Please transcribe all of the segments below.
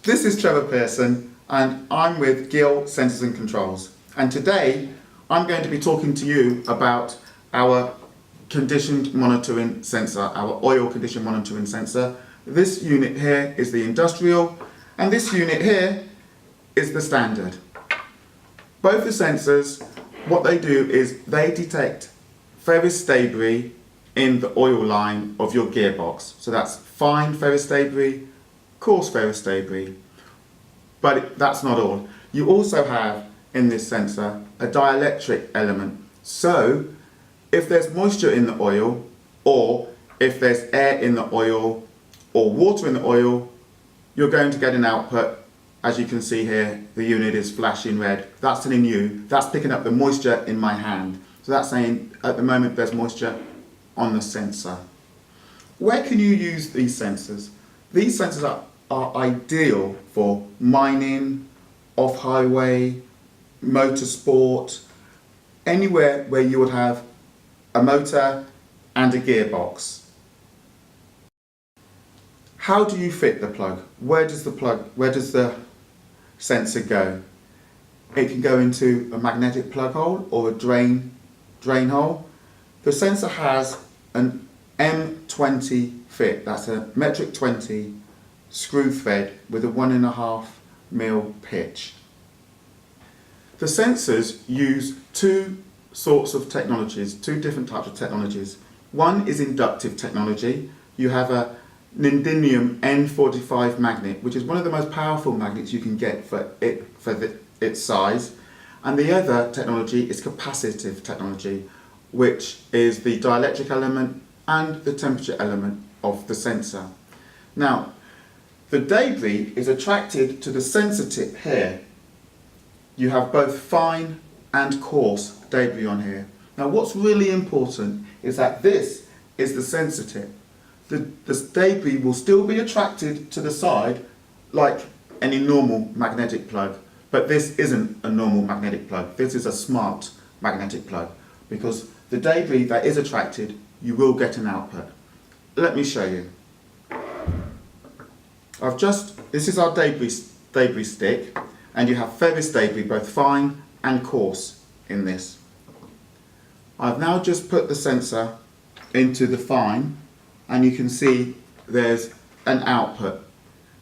This is Trevor Pearson and I'm with Gill Sensors and Controls, and today I'm going to be talking to you about our condition monitoring sensor, our oil condition monitoring sensor. This unit here is the industrial and this unit here is the standard. Both the sensors, what they do is they detect ferrous debris in the oil line of your gearbox. So that's fine ferrous debris, coarse ferrous debris. But that's not all. You also have in this sensor a dielectric element. So if there's moisture in the oil, or if there's air in the oil or water in the oil, you're going to get an output. As you can see here, the unit is flashing red. That's telling you, that's picking up the moisture in my hand. So that's saying at the moment there's moisture on the sensor. Where can you use these sensors? These sensors are ideal for mining, off-highway, motorsport, anywhere where you would have a motor and a gearbox. How do you fit the plug? Where does the sensor go? It can go into a magnetic plug hole or a drain hole. The sensor has an M20 fit, that's a metric 20 screw thread with a 1.5 mm pitch. The sensors use two sorts of technologies, two different types of technologies. One is inductive technology. You have a neodymium N45 magnet, which is one of the most powerful magnets you can get for its size. And the other technology is capacitive technology, which is the dielectric element and the temperature element of the sensor. Now, the debris is attracted to the sensor tip here. You have both fine and coarse debris on here. Now, what's really important is that this is the sensor tip. The debris will still be attracted to the side like any normal magnetic plug, but this isn't a normal magnetic plug. This is a smart magnetic plug, because the debris that is attracted, you will get an output. Let me show you. This is our debris stick, and you have ferrous debris, both fine and coarse, in this. I've now just put the sensor into the fine, and you can see there's an output.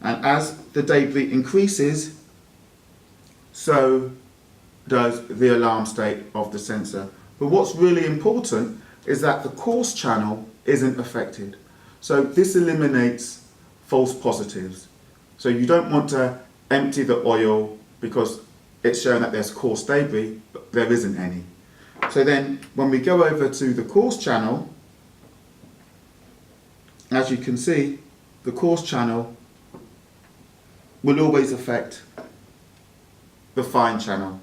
And as the debris increases, so does the alarm state of the sensor. But what's really important is that the coarse channel isn't affected. So this eliminates false positives. So you don't want to empty the oil because it's showing that there's coarse debris, but there isn't any. So then when we go over to the coarse channel, as you can see, the coarse channel will always affect the fine channel,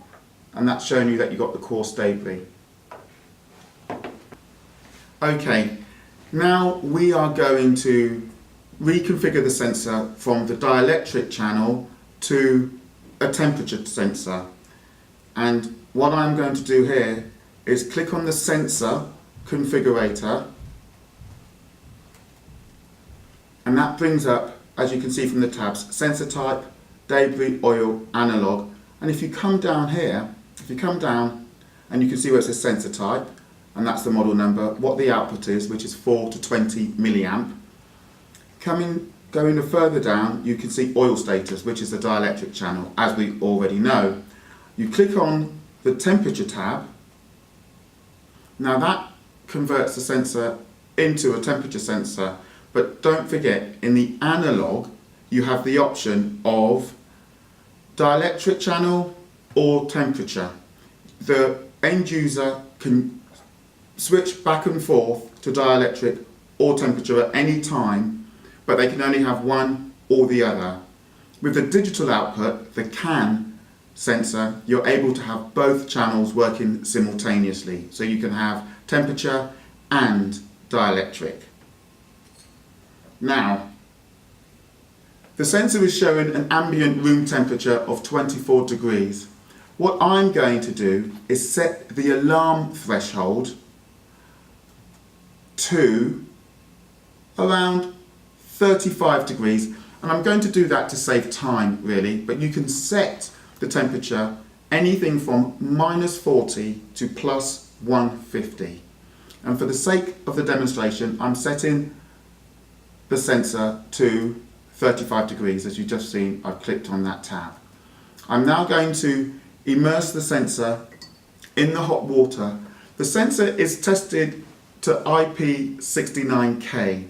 and that's showing you that you've got the coarse debris. Okay, now we are going to reconfigure the sensor from the dielectric channel to a temperature sensor. And what I'm going to do here is click on the sensor configurator, and that brings up, as you can see from the tabs, sensor type, debris, oil, analog. And if you come down here, and you can see where it says sensor type, and that's the model number, what the output is, which is 4 to 20 milliamp. Going further down, you can see oil status, which is the dielectric channel, as we already know. You click on the temperature tab. Now that converts the sensor into a temperature sensor, but don't forget, in the analog, you have the option of dielectric channel or temperature. The end user can switch back and forth to dielectric or temperature at any time, but they can only have one or the other. With the digital output, the CAN sensor, you're able to have both channels working simultaneously. So you can have temperature and dielectric. Now, the sensor is showing an ambient room temperature of 24 degrees. What I'm going to do is set the alarm threshold to around 35 degrees, And I'm going to do that to save time really, but you can set the temperature anything from -40 to +150. And for the sake of the demonstration, I'm setting the sensor to 35 degrees. As you've just seen, I've clicked on that tab. I'm now going to immerse the sensor in the hot water. The sensor is tested to IP69K.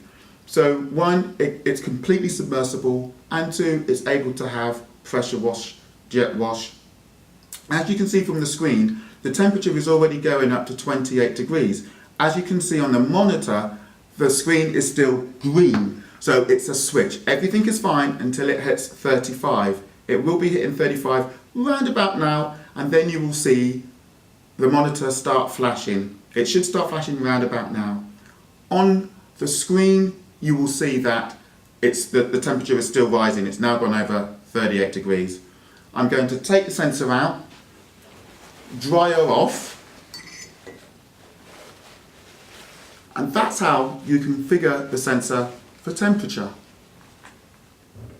So one, it's completely submersible, and two, it's able to have pressure wash, jet wash. As you can see from the screen, the temperature is already going up to 28 degrees. As you can see on the monitor, the screen is still green. So it's a switch. Everything is fine until it hits 35. It will be hitting 35 round about now, and then you will see the monitor start flashing. It should start flashing round about now. On the screen, you will see that the temperature is still rising. It's now gone over 38 degrees. I'm going to take the sensor out, dry her off, and that's how you configure the sensor for temperature.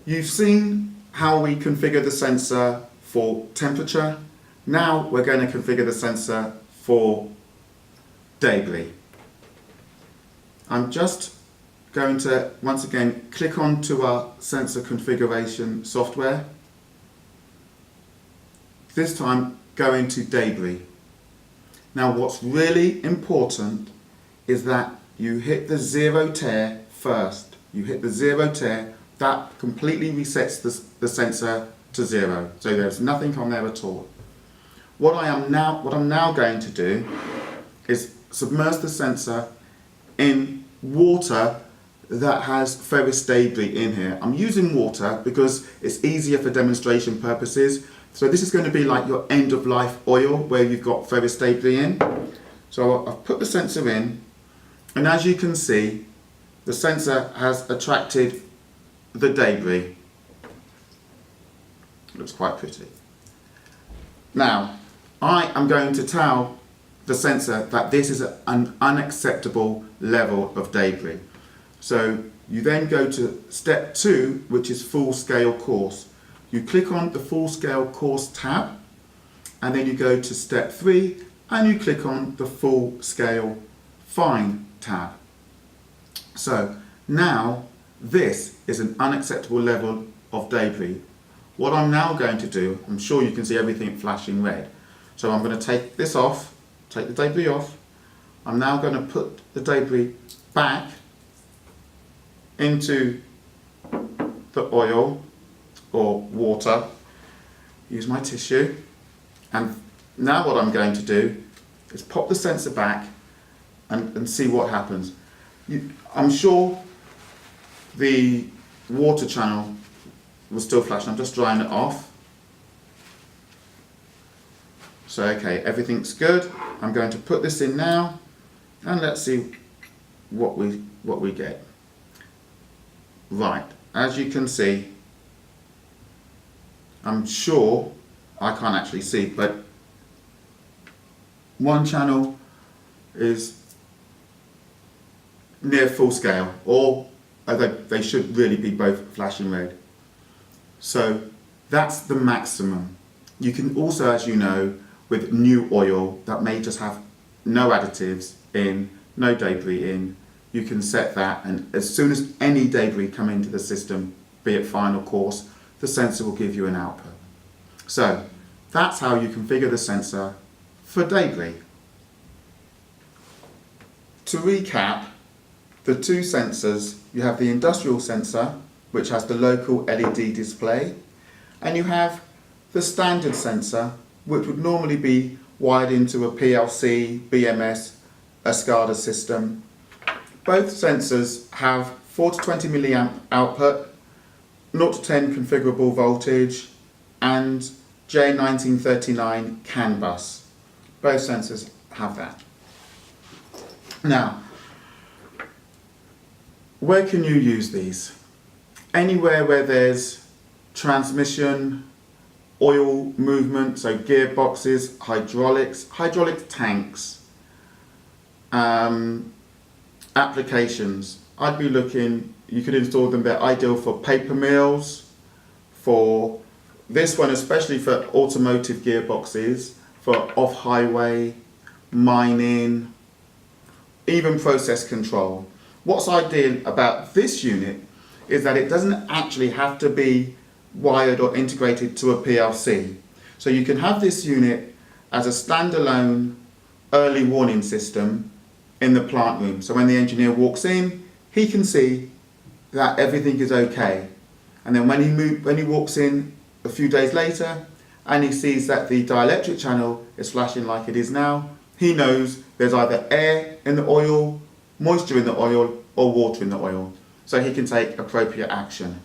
You've seen how we configure the sensor for temperature. Now we're going to configure the sensor for debris. I'm just going to once again click on to our sensor configuration software. This time go into debris. Now what's really important is that you hit the zero tear first. You hit the zero tear, that completely resets the sensor to zero. So there's nothing on there at all. What I'm now going to do is submerge the sensor in water that has ferrous debris in here. I'm using water because it's easier for demonstration purposes. So this is going to be like your end of life oil where you've got ferrous debris in. So I've put the sensor in, and as you can see, the sensor has attracted the debris. Looks quite pretty. Now, I am going to tell the sensor that this is an unacceptable level of debris. So you then go to step 2, which is full scale coarse. You click on the full scale coarse tab, and then you go to step 3 and you click on the full scale fine tab. So now this is an unacceptable level of debris. What I'm now going to do, I'm sure you can see everything flashing red. So I'm going to take this off, take the debris off. I'm now going to put the debris back into the oil or water. Use my tissue. And now what I'm going to do is pop the sensor back and see what happens. I'm sure the water channel will still flash. I'm just drying it off. So okay, everything's good. I'm going to put this in now, and let's see what we get. Right, as you can see, I'm sure, I can't actually see, but one channel is near full scale, or they should really be both flashing red. So that's the maximum. You can also, as you know, with new oil that may just have no additives in, no debris in, you can set that, and as soon as any debris come into the system, be it fine or coarse, the sensor will give you an output. So that's how you configure the sensor for debris. To recap, the two sensors, you have the industrial sensor, which has the local LED display, and you have the standard sensor, which would normally be wired into a PLC, BMS, a SCADA system. Both sensors have 4 to 20 milliamp output, 0 to 10 configurable voltage, and J1939 CAN bus. Both sensors have that. Now, where can you use these? Anywhere where there's transmission, oil movement, so gearboxes, hydraulic tanks, applications. I'd be looking, you could install them, they're ideal for paper mills, for this one especially for automotive gearboxes, for off-highway, mining, even process control. What's ideal about this unit is that it doesn't actually have to be wired or integrated to a PLC. So you can have this unit as a standalone early warning system in the plant room. So when the engineer walks in, he can see that everything is okay. And then when he walks in a few days later and he sees that the dielectric channel is flashing like it is now, he knows there's either air in the oil, moisture in the oil, or water in the oil. So he can take appropriate action.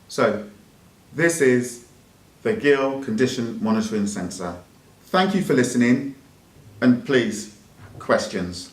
So this is the GIL condition monitoring sensor. Thank you for listening, and please, questions.